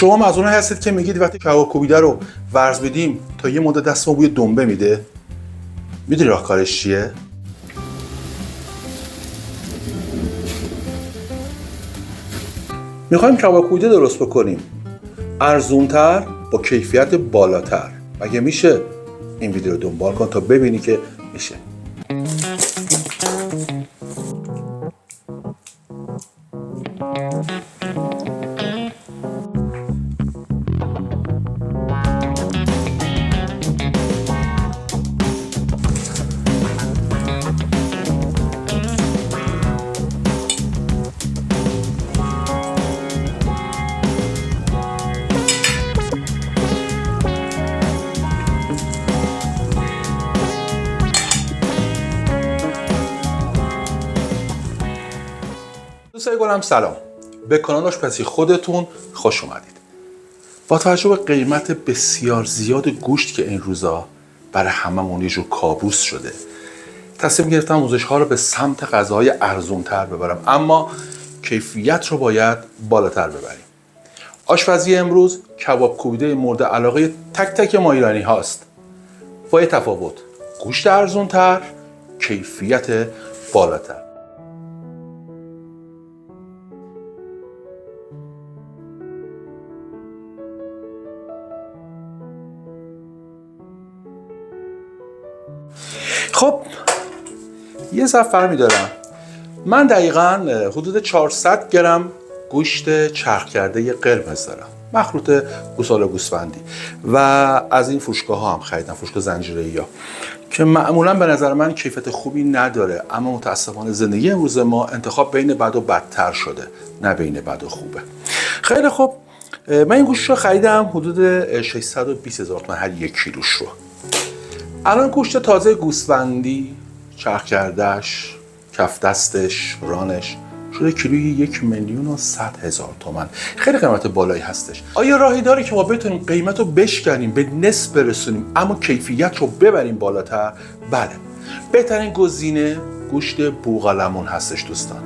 شما مظنون هستید که میگید وقتی کباب کوبیده رو ورز بدیم تا یه مدت دستمون بوی دنبه میده. میدونی راهکارش چیه؟ میخوایم کباب کوبیده درست بکنیم، ارزونتر با کیفیت بالاتر. مگه میشه؟ این ویدیو رو دنبال کن تا ببینی که میشه. دوستای گلم سلام، به کانال آشپزی خودتون خوش اومدید. با توجه به قیمت بسیار زیاد گوشت که این روزا برای هممون یه جور کابوس شده، تصمیم گرفتم آموزش ها رو به سمت غذاهای ارزونتر ببرم، اما کیفیت رو باید بالاتر ببریم. آشپزی امروز کباب کوبیده مورد علاقه تک تک ما ایرانی هاست. با یه تفاوت، گوشت ارزونتر، کیفیت بالاتر. خب یه ضرب می‌دارم. من دقیقاً حدود 400 گرم گوشت چرخ کرده قرمز دارم، مخلوط گوساله گوسفندی، و از این فروشگاه ها هم خریدم، فروشگاه زنجیره‌ای ها، که معمولاً به نظر من کیفیت خوبی نداره، اما متاسفانه زندگی امروز ما انتخاب بین بد و بدتر شده، نه بین بد و خوبه. خیلی خوب، من این گوشت رو خریدم حدود 620,000 تومان هر یک کیلوش رو. الان گوشت تازه گوسفندی، چرخ کردهش، کف دستش، رانش شده کیلویی 1,100,000 تومان. خیلی قیمت بالایی هستش. آیا راهی داره که ما بتونیم قیمت رو بشکنیم، به نصف برسونیم، اما کیفیت رو ببریم بالاتر؟ بله. بهترین گزینه گوشت بوقلمون هستش دوستان.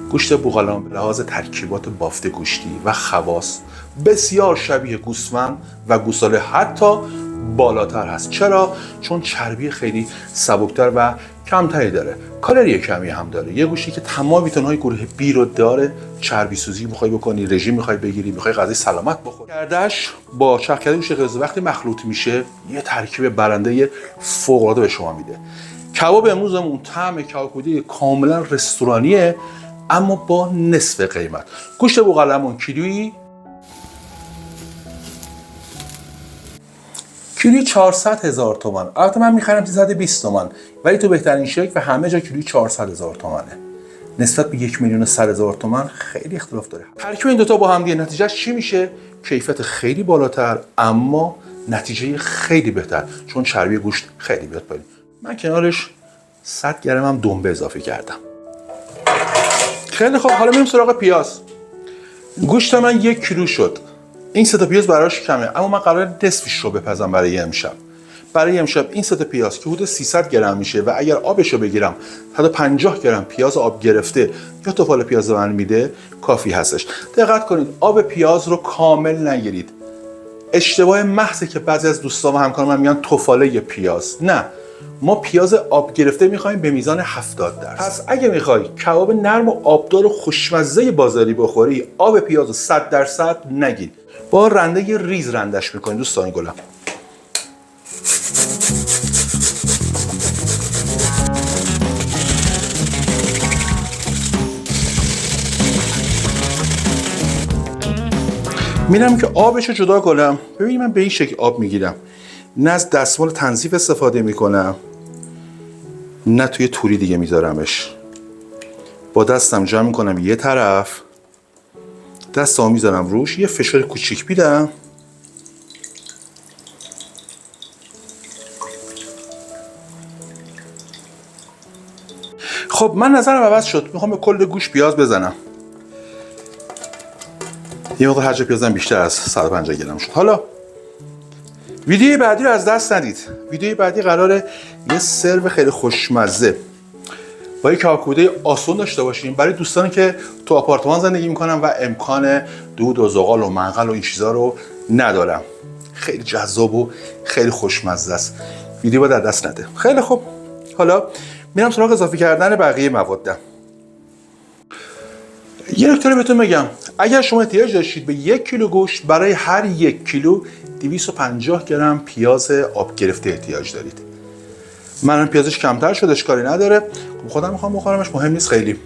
گوشت بوقلمون به لحاظ ترکیبات بافت گوشتی و خواص بسیار شبیه گوسفند و گوساله، حتی بالاتر هست. چرا؟ چون چربی خیلی سبکتر و کمتری داره، کالری کمی هم داره. یه گوشتی که تمام ویتامین‌های گروه بی رو داره. چربی سوزی می‌خوای بکنی، رژیم می‌خوای بگیری، می‌خوای غذای سلامت بخوری، گردش با چرخ کرده گوشت قرمز وقتی مخلوط میشه یه ترکیب برنده فوق‌العاده به شما میده. کباب امروزمون طعم کباب کوبیده کاملا رستورانیه، اما با نصف قیمت. گوشت بوقلمون کیلویی 400,000 تومان. البته من میخرم 320 تومان، ولی تو بهترین شکل و همه جا کیلویی 400,000 تومانه. نسبت به 1,100,000 تومان خیلی اختلاف داره. ترکیب این دوتا با هم دیگه نتیجهش چی میشه؟ کیفیت خیلی بالاتر، اما نتیجه خیلی بهتر، چون چربی گوشت خیلی بیاد پایین. من کنارش 100 گرم هم دنبه اضافه کردم. خیلی خوب، حالا میریم سراغ پیاز. گوشت من 1 کیلو شد. این سه تا پیاز براش کمه، اما من قراره نصفش رو بپزم برای امشب. برای امشب این سه تا پیاز که حدود 300 گرم میشه و اگر آبش رو بگیرم 150 گرم پیاز آب گرفته یا توفال پیاز من میده کافی هستش. دقت کنید آب پیاز رو کامل نگیرید. اشتباه محضه که بعضی از دوستان و همکاران من میگن توفاله پیاز. نه، ما پیاز آب گرفته میخوایم به میزان 70%. پس اگه میخوای کباب نرم و آبدار و خوشمزه بازاری بخوری، آب پیاز رو 100% نگیر. با رنده ریز رندش میکنید دوستان گلم. میرم که آبش رو جدا کنم. ببینید من به این شکل آب میگیرم، نه از دستمال تنظیف استفاده میکنم، نه توی توری دیگه میذارمش. با دستم جمع میکنم یه طرف، دستمو میذارم روش، یه فشار کوچیک میدم، خب من نظرم عوض شد، میخوام به کل گوشت پیاز بزنم. یه مقدار حجم پیازم بیشتر از 150 گرم شد. حالا ویدیوی بعدی رو از دست ندید. ویدیوی بعدی قراره یه سرو خیلی خوشمزه با یک کباب‌کوبیده آسون داشته باشیم برای دوستانی که تو آپارتمان زندگی میکنن و امکان دود و زغال و منقل و این چیزا رو ندارم. خیلی جذاب و خیلی خوشمزه است. ویدیو باید دست نده. خیلی خوب، حالا میرم سراغ اضافه کردن بقیه موادم. یه نکته رو بهتون بگم، اگر شما احتیاج داشتید به 1 کیلو گوشت، برای هر 1 کیلو 250 گرم پیاز آب گرفته احتیاج دارید. من پیازش کمتر شد، اشکالی نداره، خودم میخوام بخورمش، مهم نیست خیلی.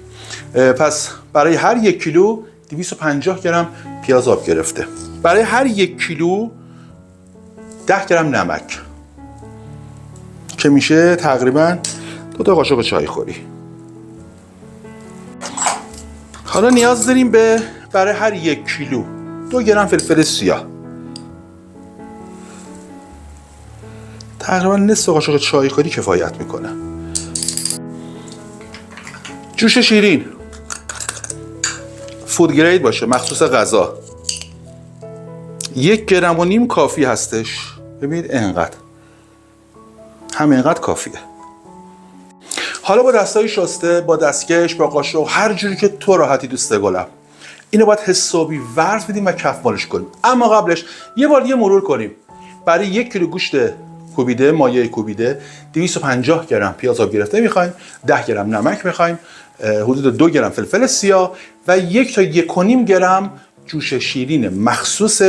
پس برای هر 1 کیلو 250 گرم پیاز آب گرفته. برای هر 1 کیلو 10 گرم نمک که میشه تقریبا 2 قاشق چای خوری. حالا نیاز داریم به برای هر 1 کیلو 2 گرم فلفل سیاه، تقریبا نصف قاشق چای خوری کفایت میکنه. جوش شیرین فود گرید باشه، مخصوص غذا، 1.5 گرم کافی هستش. ببینید اینقدر، همینقدر کافیه. حالا با دستای شسته، با دستکش، با قاشق، هر جوری که تو راحتی دوست گلم، اینو باید حسابی ورز بدیم و کف مالش کنیم. اما قبلش یه بار دیگه مرور کنیم. برای 1 کیلو گوشت کوبیده، مایه کوبیده، 250 گرم پیاز آب گرفته میخوایم، 10 گرم نمک میخوایم، حدود 2 گرم فلفل سیاه و 1 تا 1.5 گرم جوش شیرین مخصوص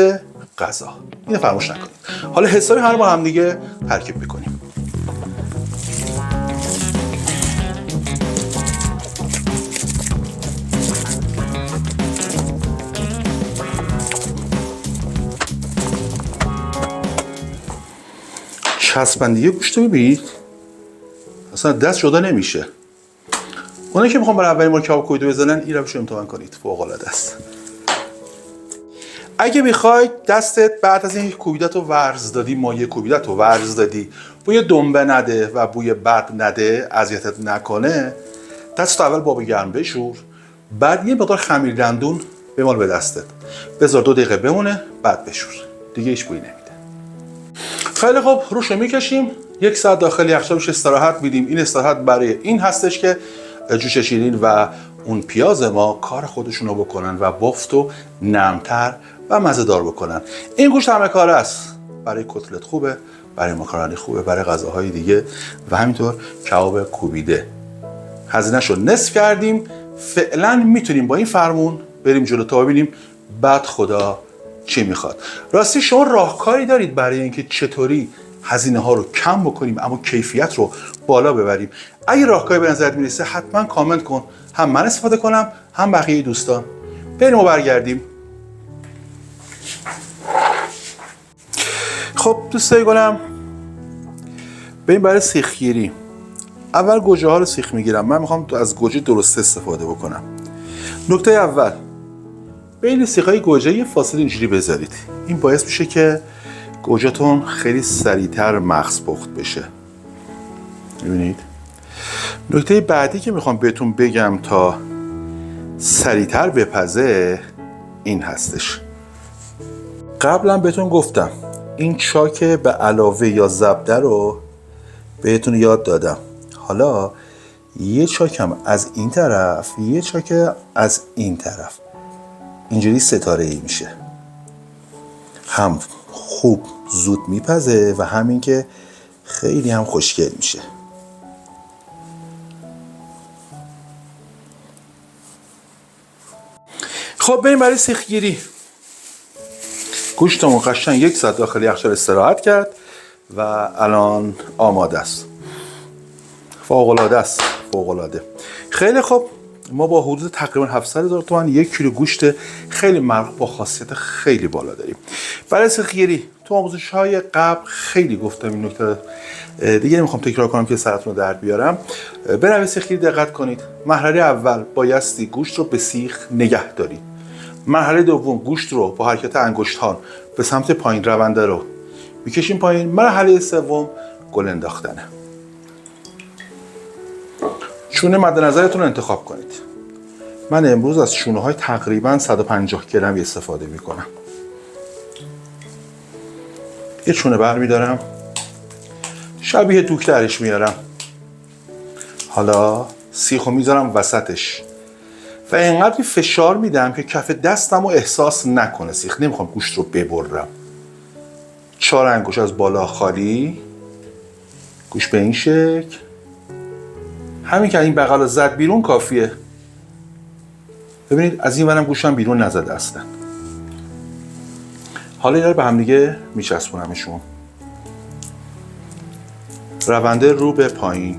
غذا. اینو فراموش نکنید. حالا حسابی هر با هم دیگه ترکیب میکنیم. چسبندگی گوشت رو ببینید، اصلا دست جدا نمیشه. اونایی که میخوام برای اولین بار کباب کوبیده بزنن این روش رو امتحان کنید، فوق العاده است. اگه میخواید دستت بعد از این کوبیدت رو ورز دادی، مایه کوبیدت رو ورز دادی، بوی دنبه نده و بوی بد نده، اذیتت نکنه، دست اول با آب گرم بشور، بعد یه مقدار خمیر دندون بمال به دستت، بذار 2 دقیقه بمونه، بعد بشور، دیگه هیچ بویی نمیده. خیلی خوب، روش میکشیم. 1 ساعت داخل یخچال استراحت میدیم. این استراحت برای این هستش که جوش شیرین و اون پیاز ما کار خودشون رو بکنن و بافت و نرمتر و مزه‌دار بکنن. این گوشت همه کاره است. برای کتلت خوبه، برای ماکارونی خوبه، برای غذاهای دیگه و همینطور کباب کوبیده. هزینه‌شو نصف کردیم. فعلا میتونیم با این فرمون بریم جلو تا ببینیم بعد خدا چی میخواد. راستی شما راهکاری دارید برای اینکه چطوری هزینه ها رو کم بکنیم اما کیفیت رو بالا ببریم؟ اگه راهکاری به نظرت میرسه حتما کامنت کن، هم من استفاده کنم هم بقیه دوستان. بریم و برگردیم. خب دوستای گلم، بریم برای سیخگیری. اول گوجه ها رو سیخ میگیرم. من میخوام از گوجه درست استفاده بکنم. نکته اول، بین سیخ‌های گوجه یه فاصله اینجوری بذارید. این باعث میشه که گوجه‌تون خیلی سریعتر مغز پخت بشه. می‌بینید؟ نکته بعدی که میخوام بهتون بگم تا سریعتر بپزه این هستش. قبلا بهتون گفتم این چاک به علاوه یا زبده رو بهتون یاد دادم. حالا یه چاکم از این طرف، یه چاک از این طرف، اینجوری ستاره ای میشه. هم خوب زود میپزه و همین که خیلی هم خوشگل میشه. خب بریم برای سیخگیری. گوشتمون قشنگ 1 ساعت داخل یخچال استراحت کرد و الان آماده است. فوق‌العاده است، فوق‌العاده. خیلی خوب، ما با حدود تقریبا 700,000 تومان 1 کیلو گوشت خیلی مرغوب با خاصیت خیلی بالا داریم. برای سیخگیری تو آموزش‌های قبل خیلی گفتم این نکته، دیگه نمیخوام تکرار کنم که سرتون رو درد بیارم. به روش سیخگیری دقت کنید. مرحله اول بایستی گوشت رو به سیخ نگه دارید. مرحله دوم گوشت رو با حرکت انگشتان به سمت پایین رونده رو میکشیم پایین. مرحله سوم گل انداختنه. شونه مد نظرتون رو انتخاب کنید. من امروز از شونه های تقریبا 150 گرمی استفاده میکنم. یه شونه برمیدارم، شبیه دوک درش میارم. حالا سیخو میذارم وسطش و اینقدر فشار میدم که کف دستم رو احساس نکنه سیخ. نمیخوام گوشت رو ببرم. 4 انگوش از بالا خالی، گوش به این شکل. همین که این بغل رو زد بیرون کافیه. ببینید از این ورم گوشم بیرون نزده اصلا. حالا اینا رو به هم دیگه میچسبونمشون. رونده رو به پایین.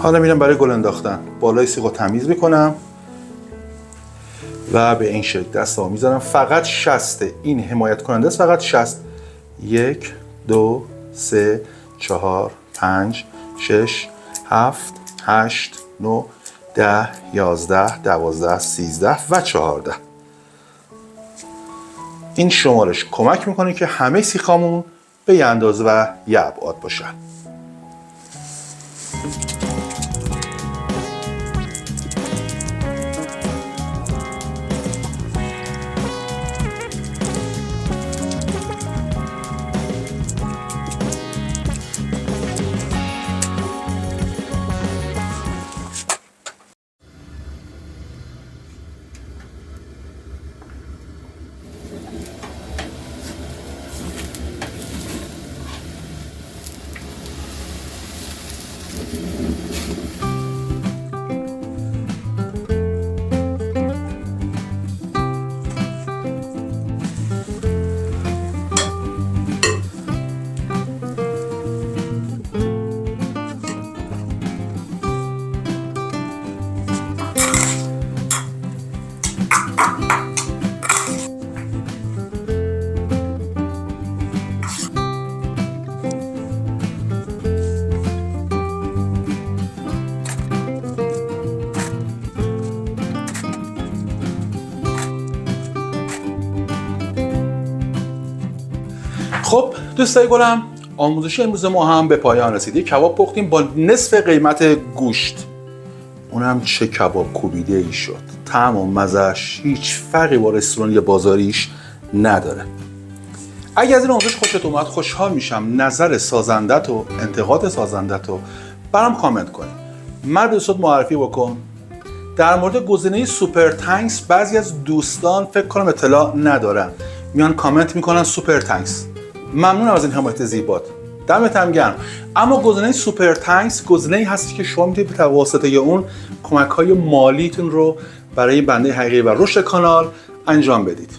حالا میرم برای گل انداختن. بالای سیخ رو تمیز میکنم و به این شکل دستامو میذارم. فقط شسته این حمایت کننده است. فقط شست. 1 2 3 4 5 6 7 8 9 10 11 12 13 و 14. این شمارش کمک میکنه که همه سیخامون به یه اندازه و یه ابعاد باشن. خب دوستای گلم، آموزش امروز ما هم به پایان رسید. یک کباب پختیم با نصف قیمت گوشت. اونم چه کباب کوبیده ای شد. طعم و مزه‌اش هیچ فرقی با رستوران یا بازاریش نداره. اگه از این آموزش خوشت اومد خوشحال میشم نظر سازندت و انتقاد سازندت رو برام کامنت کن. من به دوستات معرفی بکن. در مورد گزینه سوپر تانکس بعضی از دوستان فکر کنم اطلاع ندارن. میان کامنت میکنن سوپر تانکس. ممنونم از این حمایت زیبات. دمت هم گرم. اما گزینه سوپر تانکس گزینه‌ای هستی که شما میتونید به واسطه اون کمک‌های مالیتون رو برای بنده حقیقی و رشد کانال انجام بدید.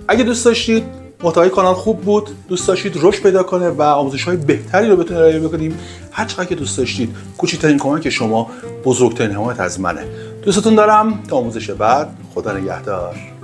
اگه دوست داشتید محتوای کانال خوب بود، دوست داشتید رشد پیدا کنه و آموزش‌های بهتری رو بتونید ارائه بکنیم، هر چقدر که دوست داشتید، کوچکترین کمک شما بزرگترین حمایت از منه. دوستتون دارم. تا آموزش بعد، خدا نگهدار.